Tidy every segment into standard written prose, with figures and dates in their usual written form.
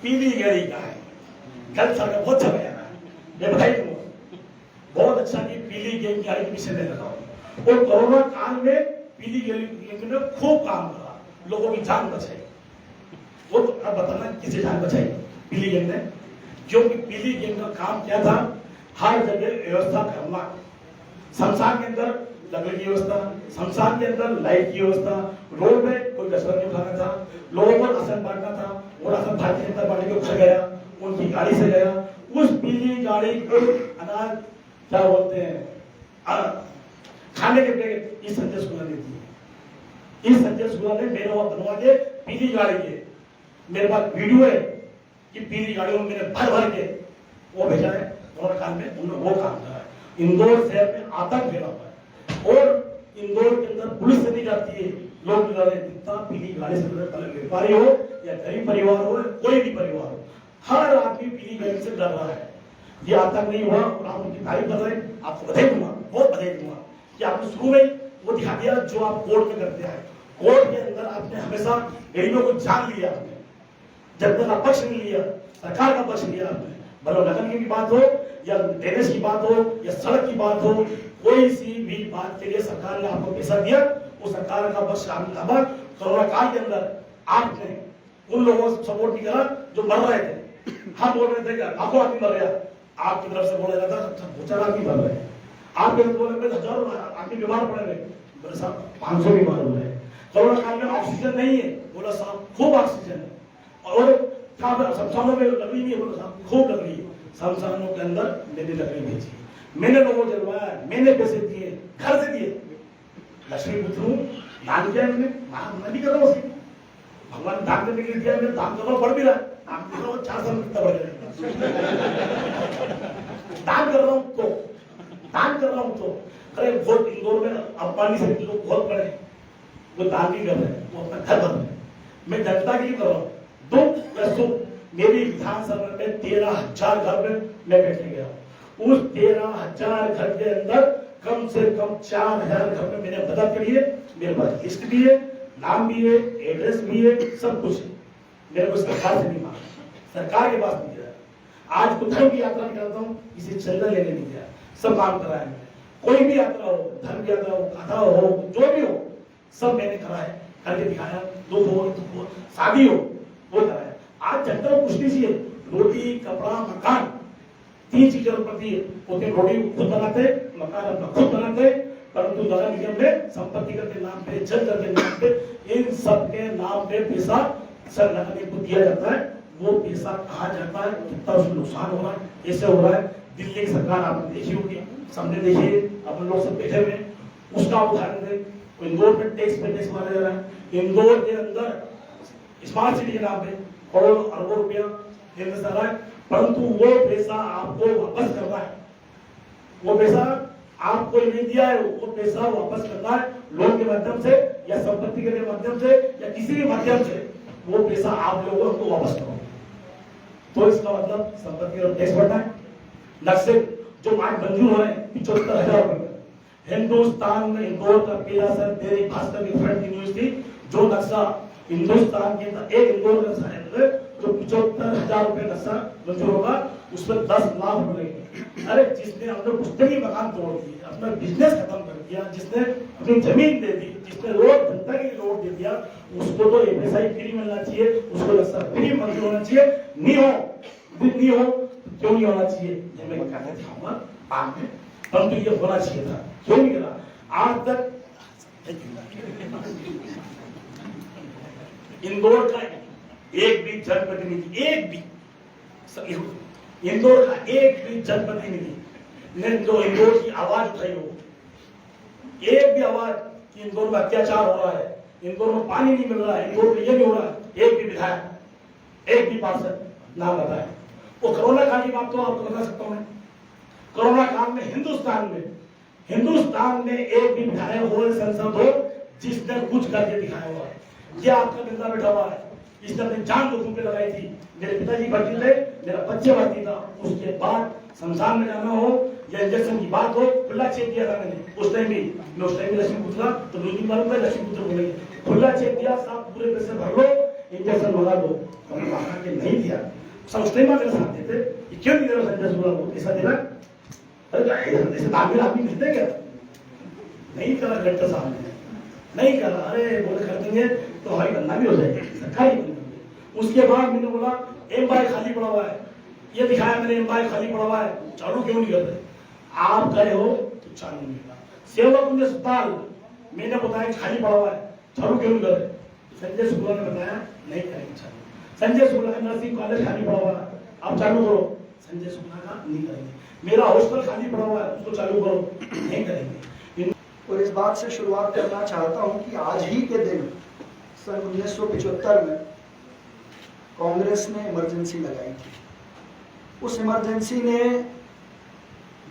पीली गाड़ी का है, कल साल बहुत अच्छा गया मैं भाई बहुत अच्छा कि पीली गाड़ी के विषय में लगा और कोरोना काल में पीली गाड़ी ने खूब काम करा, लोगों की जान बचाई। वो अब बताना किसे जान बचाई पीली गेम ने, क्योंकि पीली गेम का काम क्या था, हर जगह व्यवस्था करना। शमशान के अंदर लकड़ी की व्यवस्था, शमशान के अंदर लाइट की व्यवस्था, रोड में कोई कचरा नहीं उठाना था, लोगों को राशन बांटना था। और राशन भारतीय जनता पार्टी के घर गया, उनकी गाड़ी से गया, उस पीली गाड़ी को अनाज क्या बोलते हैं खाने के पैकेट इस संजय शुक्ला ने दिए। इस संजय शुक्ला ने मेरे वहां बनवा के पीली गाड़ी के, मेरे पास वीडियो है कि पीली गाड़ियों में मैंने भर भर के वो भेजा है। कोरोना काल में उन्होंने वो काम करा है। इंदौर शहर में आतंक फैला हुआ है और इंदौर के अंदर पुलिस से नहीं जाती है, लोग जितना पीली गाड़ी से व्यापारी हो या गरीब परिवार हो, कोई भी परिवार हो, हर आदमी पीली गाड़ी से डर रहा है। ये आतंक नहीं हुआ और आप उनकी तारीफ कर रहे हैं, आपको बधाई दूंगा, बहुत बधाई दूंगा कि आपने शुरू में वो दिखा दिया जो आप कोर्ट में करते हैं। कोर्ट के अंदर आपने हमेशा गरीबों को जान लिया, आपने जनता का पक्ष नहीं लिया, सरकार का पक्ष लिया आपने। भले लगन की भी बात हो या ड्रेनेज की बात हो या सड़क की बात हो, कोई सी भी बात के लिए सरकार ने आपको पैसा दिया, उस सरकार का पक्ष आपने। कोरोना काल के अंदर आपने उन लोगों को सपोर्ट नहीं करा जो मर रहे थे। हम बोल रहे थे कि लाखों आदमी मर गया, आपकी तरफ से बोला जाता है 4 आदमी मर रहे हैं, आपके तरफ बोले हजारों आदमी बीमार पड़ रहे, बोले साहब 500 बीमार हो रहे हैं। कोरोना काल में ऑक्सीजन नहीं है, बोला साहब खूब ऑक्सीजन है। और शमशानों में लकड़ी नहीं है, बोला साहब खूब लकड़ी है। शमशानों के अंदर मैंने लकड़ी भेजी, मैंने लोगों को जलवाया, मैंने पैसे दिए, घर से दिए। लक्ष्मी पुत्र हूँ, दान किया मैंने, मैं नहीं कर रहा हूँ, भगवान दान करने के लिए दिया, मैंने दान कर रहा हूँ, बढ़ भी रहा है। दान कर रहा हूँ 4 साल में कितना बढ़ जाएगा। दान कर रहा हूँ तो, दान कर रहा हूँ तो, अरे वोट इंदौर में अंबानी से लोग बहुत बड़े, वो दान नहीं कर रहे हैं, वो अपना घर बन रहे हैं। मैं जनता के लिए कर रहा हूँ, दुख या सुख। मेरी विधानसभा में 13,000 घर में मैं बैठने गया, उस 13,000 घर के अंदर कम से कम 4,000 घर में मैंने मदद करी है। मेरे पास लिस्ट भी है, नाम भी है, एड्रेस भी है, सब कुछ है। मेरे को सरकार से नहीं मांगा, सरकार के पास नहीं गया। आज कुत्तों की यात्रा निकालता हूँ, किसी चंदा लेने नहीं गया, सब काम कराया मैंने। कोई भी यात्रा हो, धर्म यात्रा हो, कथा हो, जो भी हो, सब मैंने कराया, करके दिखाया। दुख हो, शादी हो, वो कराया। आज जनता को कुछ नहीं चाहिए, रोटी, कपड़ा, मकान, 3 चीजें पड़ती है। होते रोटी खुद बनाते, मकान अपना खुद बनाते, परंतु नगर निगम में संपत्ति कर के नाम पे, जल कर के नाम पे, इन सब के नाम पे पैसा सर नगर निगम को दिया जाता है। वो पैसा कहाँ जाता है, कितना उसमें नुकसान हो रहा है, कैसे हो रहा है। दिल्ली की सरकार आपने देखी होगी, सामने देखिए, अपन लोग सब बैठे हुए, उसका उदाहरण दे। इंदौर में टैक्स पे टैक्स मारा जा रहा है। इंदौर के अंदर स्मार्ट सिटी के नाम पे करोड़ों अरबों रुपया केंद्र सरकार, परंतु वो पैसा आपको वापस करना है। वो पैसा आपको नहीं दिया है, वो पैसा वापस करना है लोन के माध्यम से या संपत्ति के माध्यम से या किसी भी माध्यम से। वो पैसा आप लोगों को वापस करो, तो इसका मतलब संपत्ति और टैक्स बढ़ना है। नक्शे जो आज मंजूर हो रहे हैं 75,000 रुपए, हिंदुस्तान में इंदौर का पहला सर दैनिक भास्कर की फ्रंट न्यूज थी, जो नक्शा हिंदुस्तान के अंदर एक इंदौर का जो 75,000 रुपए नक्शा मंजूर होगा, उसमें 10 लाख रुपए लगेंगे। अरे जिसने अपने पुस्तकी मकान तोड़ दिए, अपना बिजनेस खत्म कर दिया, जिसने अपनी जमीन दे दी, जिसने रोड जनता के लिए रोड दे दिया, उसको तो एफएसआई फ्री मिलना चाहिए, उसको नक्शा फ्री मंजूर होना चाहिए। नहीं हो क्यों नहीं होना चाहिए, ये मैं कहना चाहूंगा बाद में, परंतु ये होना चाहिए था। क्यों नहीं करा आज तक? इंदौर का एक भी जनप्रतिनिधि, एक भी इंदौर का एक भी जनप्रतिनिधि ने जो इंदौर की आवाज उठाई हो, एक भी आवाज कि इंदौर में अत्याचार हो रहा है, इंदौर में पानी नहीं मिल रहा है, इंदौर में ये नहीं हो रहा है, एक भी विधायक, एक भी पार्षद नाम बताए। वो कोरोना काल की बात तो आपको बता सकता हूं मैं। कोरोना काल में हिंदुस्तान में एक भी विधायक हो, संसद हो, जिसने कुछ करके दिखाया हुआ है। ये आपका बंदा बैठा हुआ है, इसने अपनी जान लोगों पे लगाई थी। मेरे पिताजी भर्ती थे, मेरा बच्चे भर्ती था, उसके बाद शमशान में जाना हो या इंजेक्शन की बात हो, खुला चेक दिया था मैंने उस टाइम भी, मैं उस टाइम भी लक्ष्मीपुत्र था, तो मुझे मालूम था लक्ष्मीपुत्र बोलेंगे, खुला चेक दिया, साहब पूरे पैसे भर लो, इंजेक्शन मंगा दो। हमने कहा कि नहीं दिया, सब उस टाइम मेरे साथ देते, क्यों नहीं दे रहे संजय सुगला को पैसा देना? अरे ऐसे तामिल आदमी मिलते क्या? नहीं करा कलेक्टर साहब ने, नहीं करा, अरे बोले कर देंगे तो हमारी गन्ना भी हो जाएगी, सरकारी बन जाएगी। उसके बाद मैंने बोला एमबाई खाली पड़ा हुआ है, ये दिखाया मैंने एमबाई खाली पड़ा हुआ है, चालू क्यों नहीं करते? आप गए हो तो चालू नहीं करना। सेवाकुंज अस्पताल मैंने बताया खाली पड़ा हुआ है, चालू क्यों नहीं करते? संजय शुक्ला ने बताया नहीं करेंगे चालू। संजय शुक्ला का नर्सिंग कॉलेज खाली पड़ा हुआ है, आप चालू करो। संजय शुक्ला का नहीं करेंगे। मेरा हॉस्टल खाली पड़ा हुआ है, उसको चालू करो, नहीं करेंगे। और इस बात से शुरुआत करना चाहता हूं कि आज ही के दिन सन 1975 में कांग्रेस ने इमरजेंसी लगाई थी। उस इमरजेंसी ने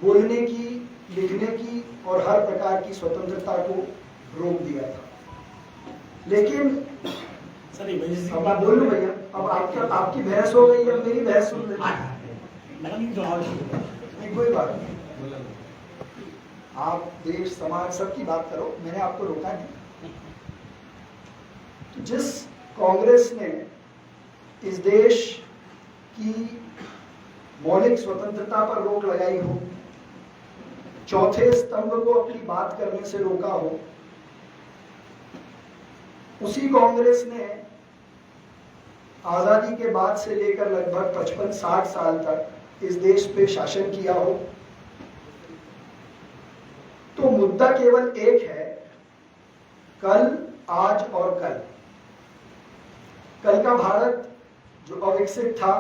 बोलने की, लिखने की और हर प्रकार की स्वतंत्रता को रोक दिया था। लेकिन अब मैं बोलूं भैया, अब आपकी बहस हो गई, अब मेरी बहस सुन नहीं, कोई बात नहीं, आप देश समाज सबकी बात करो, मैंने आपको रोका नहीं। तो जिस कांग्रेस ने इस देश की मौलिक स्वतंत्रता पर रोक लगाई हो, चौथे स्तंभ को अपनी बात करने से रोका हो, उसी कांग्रेस ने आजादी के बाद से लेकर लगभग 55-60 साल तक इस देश पे शासन किया हो। तो मुद्दा केवल एक है, कल, आज और कल। कल का भारत जो अविकसित था,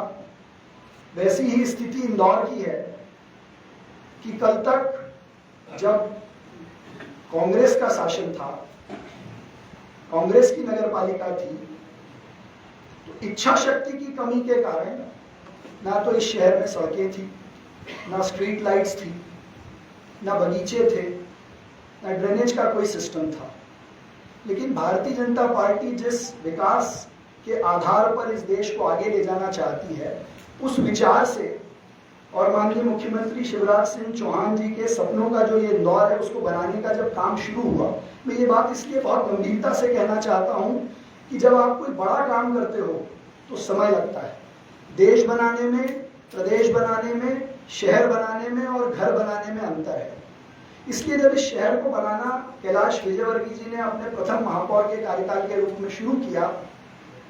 वैसी ही स्थिति इंदौर की है कि कल तक जब कांग्रेस का शासन था, कांग्रेस की नगरपालिका थी, तो इच्छा शक्ति की कमी के कारण ना तो इस शहर में सड़कें थी, ना स्ट्रीट लाइट्स थी, ना बगीचे थे, ना ड्रेनेज का कोई सिस्टम था। लेकिन भारतीय जनता पार्टी जिस विकास के आधार पर इस देश को आगे ले जाना चाहती है, उस विचार से और माननीय मुख्यमंत्री शिवराज सिंह चौहान जी के सपनों का जो ये इंदौर है, उसको बनाने का जब काम शुरू हुआ, मैं ये बात इसलिए बहुत गंभीरता से कहना चाहता हूं कि जब आप कोई बड़ा काम करते हो तो समय लगता है। देश बनाने में, प्रदेश बनाने में, शहर बनाने में और घर बनाने में अंतर है। इसलिए जब इस शहर को बनाना कैलाश विजयवर्गीय जी ने अपने प्रथम महापौर के कार्यकाल के रूप में शुरू किया,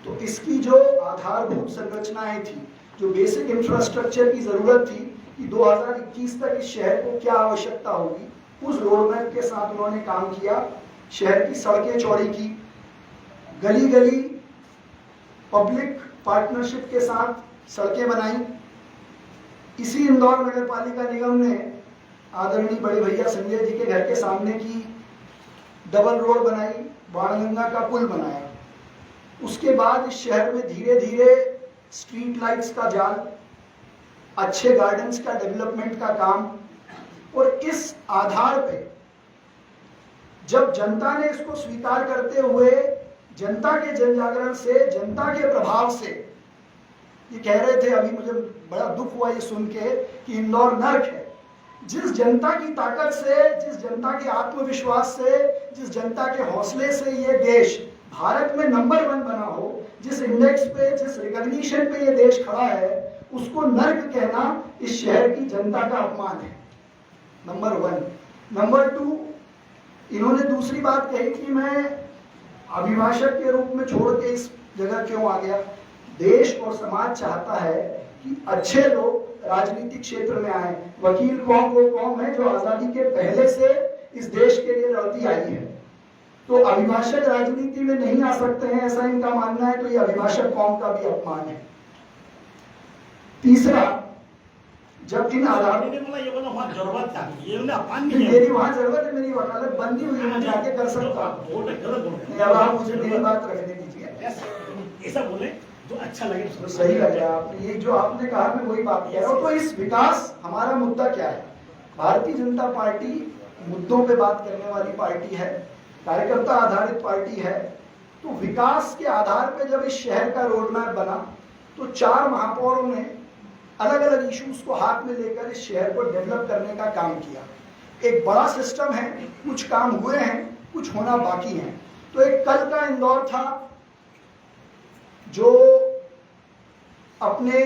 तो इसकी जो आधारभूत संरचनाएं थी, जो बेसिक इंफ्रास्ट्रक्चर की जरूरत थी कि 2021 तक इस शहर को क्या आवश्यकता होगी, उस रोडमैप के साथ उन्होंने काम किया। शहर की सड़कें चौड़ी की, गली गली पब्लिक पार्टनरशिप के साथ सड़कें बनाई। इसी इंदौर नगर पालिका निगम ने आदरणीय बड़े भैया संजय जी के घर के सामने की डबल रोड बनाई, बाणगंगा का पुल बनाया। उसके बाद इस शहर में धीरे धीरे स्ट्रीट लाइट्स का जाल, अच्छे गार्डन्स का डेवलपमेंट का काम, और इस आधार पे जब जनता ने इसको स्वीकार करते हुए, जनता के जन जागरण से, जनता के प्रभाव से, ये कह रहे थे, अभी मुझे बड़ा दुख हुआ ये सुन के कि इंदौर नर्क है। जिस जनता की ताकत से, जिस जनता के आत्मविश्वास से, जिस जनता के हौसले से ये देश भारत में नंबर 1 बना हो, जिस इंडेक्स पे, जिस रिकॉग्निशन पे ये देश खड़ा है, उसको नर्क कहना इस शहर की जनता का अपमान है, नंबर 1। नंबर 2, इन्होंने दूसरी बात कही कि मैं अभिभाषक के रूप में छोड़ के इस जगह क्यों आ गया। देश और समाज चाहता है कि अच्छे लोग राजनीतिक क्षेत्र में आए। वकील कौम वो कौम है जो आजादी के पहले से इस देश के लिए लड़ती आई है, तो अभिभाषक राजनीति में नहीं आ सकते हैं, ऐसा इनका मानना है। तो ये अभिभाषक कौम का भी अपमान है। तीसरा, जब इन आधार मेरी वहाँ जरूरत है, मेरी वकालत बंदी हुई, मैं जाके कर सकता हूँ। अब आप मुझे मेरी बात रखने दीजिए। ऐसा बोले तो अच्छा लगे, तो सही लगे आपने, ये जो आपने कहा मैं वही बात कह रहा हूँ। तो इस विकास, हमारा मुद्दा क्या है? भारतीय जनता पार्टी मुद्दों पे बात करने वाली पार्टी है, कार्यकर्ता आधारित पार्टी है। तो विकास के आधार पे जब इस शहर का रोड मैप बना, तो 4 महापौरों ने अलग अलग इश्यूज को हाथ में लेकर इस शहर को डेवलप करने का काम किया। एक बड़ा सिस्टम है, कुछ काम हुए हैं, कुछ होना बाकी है। तो एक कल का इंदौर था जो अपने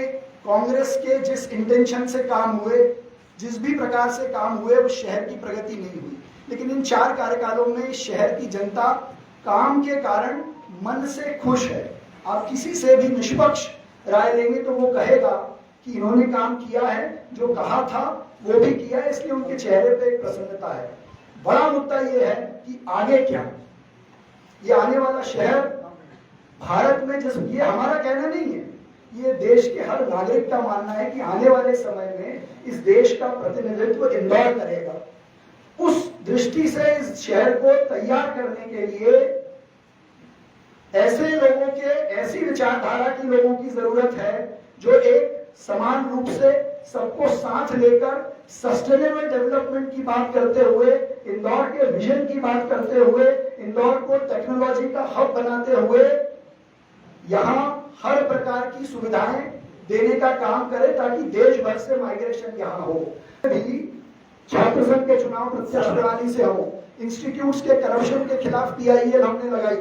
कांग्रेस के जिस इंटेंशन से काम हुए, जिस भी प्रकार से काम हुए, उस शहर की प्रगति नहीं हुई। लेकिन इन 4 कार्यकालों में शहर की जनता काम के कारण मन से खुश है। आप किसी से भी निष्पक्ष राय लेंगे तो वो कहेगा कि इन्होंने काम किया है, जो कहा था वो भी किया है, इसलिए उनके चेहरे पे एक प्रसन्नता है। बड़ा मुद्दा ये है कि आगे क्या, ये आने वाला शहर भारत में, जिस ये हमारा कहना नहीं है, ये देश के हर नागरिक का मानना है कि आने वाले समय में इस देश का प्रतिनिधित्व इंदौर करेगा। उस दृष्टि से इस शहर को तैयार करने के लिए ऐसे लोगों के, ऐसी विचारधारा के लोगों की जरूरत है जो एक समान रूप से सबको साथ लेकर सस्टेनेबल डेवलपमेंट की बात करते हुए, इंदौर के विजन की बात करते हुए, इंदौर को टेक्नोलॉजी का हब बनाते हुए यहाँ हर प्रकार की सुविधाएं देने का काम करे ताकि देश भर से माइग्रेशन यहाँ हो। भी छात्र संघ के चुनाव प्रत्यक्ष प्रणाली से हो, इंस्टीट्यूट्स के करप्शन के खिलाफ PIL हमने लगाई।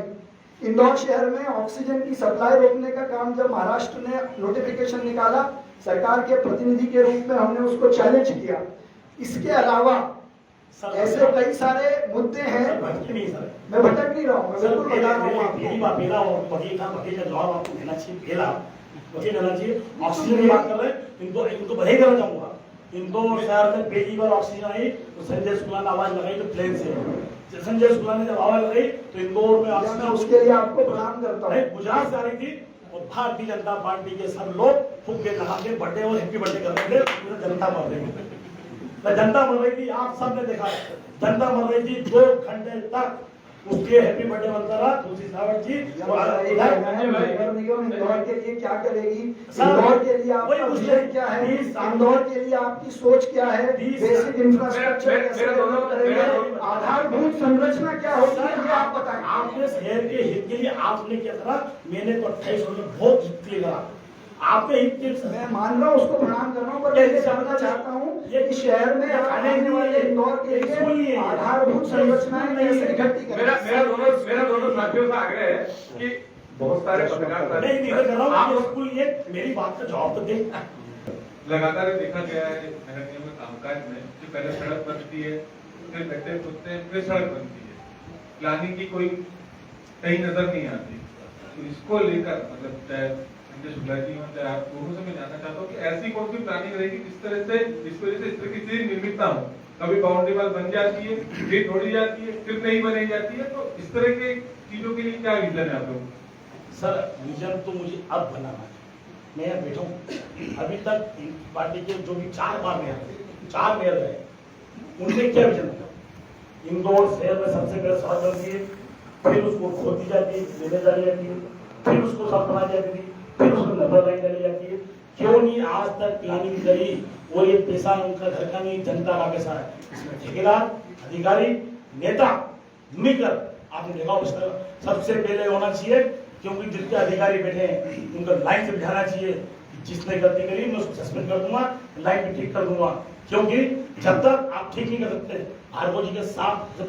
इंदौर शहर में ऑक्सीजन की सप्लाई रोकने का काम जब महाराष्ट्र ने नोटिफिकेशन निकाला, सरकार के प्रतिनिधि के रूप में हमने उसको चैलेंज किया। इसके अलावा ऐसे कई सारे मुद्दे हैं। मैं भटक नहीं रहा हूँ, मैं बिल्कुल बता रहा हूँ आपको। ऑक्सीजन की बात कर रहे हैं, इनको बधाई देना चाहूंगा। इंदौर शहर में पहली बार ऑक्सीजन आई तो संजय शुक्ला ने आवाज लगाई तो प्लेन से। संजय शुक्ला ने जब आवाज लगाई तो इंदौर में ऑक्सीजन, उसके लिए आपको प्रणाम करता हूँ। गुजरात से आ रही थी और भारतीय जनता पार्टी के सब लोग फुग्गे लगा के बर्थडे और हैप्पी बर्थडे कर रहे थे। जनता मर रही थी, जनता मर रही थी, आप सबने देखा, जनता मर रही थी। 2 घंटे तक उसके हैप्पी बर्थडे बनता रहा। तुलसी सावंत जी इंदौर के लिए क्या करेगी, इंदौर के लिए आपका विजन क्या है, इंदौर के लिए आपकी सोच क्या है, बेसिक इंफ्रास्ट्रक्चर कैसे डेवलप करेंगे, आधारभूत संरचना क्या होगी, ये आप बताएं। आपने शहर के हित के लिए आपने क्या करा, मैंने तो 28 में बहुत हित करा। आपके हित के मैं मान रहा हूँ, उसको प्रणाम कर रहा हूँ, पर मैं जानना चाहता हूँ कि शहर में आने वाले इंदौर के लिए आधारभूत संरचनाएं कैसे इकट्ठी करें। मेरा दोनों साथियों से आग्रह है कि बहुत सारे पत्रकार मेरी बात का जवाब तो दे। लगातार देखा गया है नगर निगम के कामकाज में कि पहले सड़क बनती है, फिर गड्ढे खुदते हैं, फिर सड़क बनती है, प्लानिंग की कोई कहीं नजर नहीं आती। तो इसको लेकर मतलब शुक्ला जी, मतलब आप दोनों से मैं जानना चाहता हूँ कि ऐसी कौन सी प्लानिंग रहेगी जिस वजह से इस तरह की चीज निर्मित ना हो। कभी बाउंड्री वाल बन जाती है, फिर तोड़ी जाती है, फिर नहीं बनाई जाती है, तो इस तरह के चीजों के लिए क्या विजन है आप लोग? सर विजन तो मुझे अब बनाना है। मैं यहाँ बैठा हूँ, अभी तक पार्टी के जो भी 4 मेयर रहे, उनसे क्या विजन था? इंदौर शहर में सबसे पहले सड़क बनती है, फिर उसको खोदी जाती है, लेने डाली जाती है, फिर उसको साफ बनाई जाती थी, फिर उसको नंबर लाइन डाली जाती है। क्यों नहीं आज तक प्लानिंग करी? और ये पैसा उनका घर का नहीं, जनता का पैसा है। इसमें ठेकेदार, अधिकारी, नेता मिलकर आपने देखा उसका सबसे पहले होना चाहिए, क्योंकि जितने अधिकारी बैठे हैं उनको लाइन से बिठाना चाहिए। जिसने गलती करी मैं उसको सस्पेंड कर दूंगा, लाइन में ठीक कर दूंगा। क्योंकि जब तक आप ठीक नहीं कर सकते, भार्गव जी के साथ जब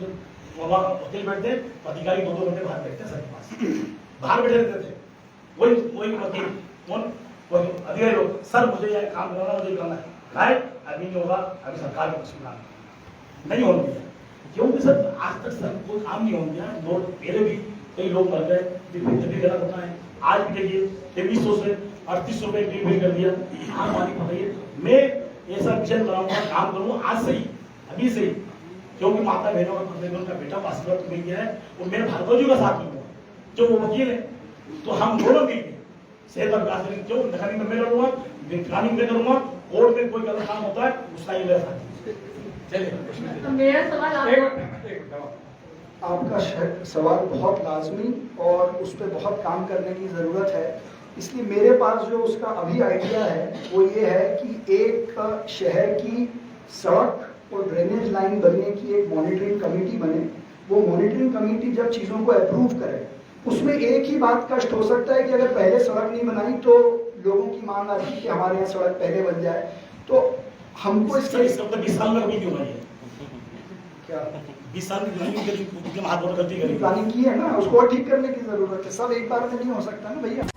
वकील बैठते तो अधिकारी 2-2 घंटे बाहर बैठते सर के पास, बाहर बैठे रहते थे। वही वकील अधिकारी लोग, सर मुझे यह काम कराना, मुझे करना है, अभी नहीं होगा, अभी सरकार को सुनना नहीं हो गया। क्योंकि सर आज तक सर कोई काम नहीं हो गया। लोग पहले भी कई लोग मर गए, भी गलत होता है। आज भी देखिए 2300 से 3800 रुपए बिल कर दिया। आम आदमी बताइए, मैं ऐसा विजन बनाऊंगा, काम करूंगा आज से ही, अभी से ही। क्योंकि माता बहनों का बेटा आशीर्वाद मिल गया है, और मेरे भार्गव जी का साथ मिलूंगा जो वो वकील है। तो हम दोनों मिलकर सेहत और विकास करेंगे। क्यों नगर में मैं लड़ूंगा, प्लानिंग में करूंगा, कोर्ट में कोई गलत काम होता है उसका ही मेरा साथी। चलिए मेरा सवाल आपका सवाल बहुत लाजमी और उस पर बहुत काम करने की ज़रूरत है। इसलिए मेरे पास जो उसका अभी आइडिया है वो ये है कि एक शहर की सड़क और ड्रेनेज लाइन बनने की एक मॉनिटरिंग कमेटी बने। वो मॉनिटरिंग कमेटी जब चीज़ों को अप्रूव करे, उसमें एक ही बात कष्ट हो सकता है कि अगर पहले सड़क नहीं बनाई तो लोगों की मांग आ रही है कि हमारे यहाँ सड़क पहले बन जाए, तो हमको सर इस वक्त 20 साल में कभी क्यों आई है? क्या 20 साल की प्लानिंग करी, हाथ गलती करी। प्लानिंग की है ना, उसको और ठीक करने की जरूरत है। सब एक बार में नहीं हो सकता ना भैया।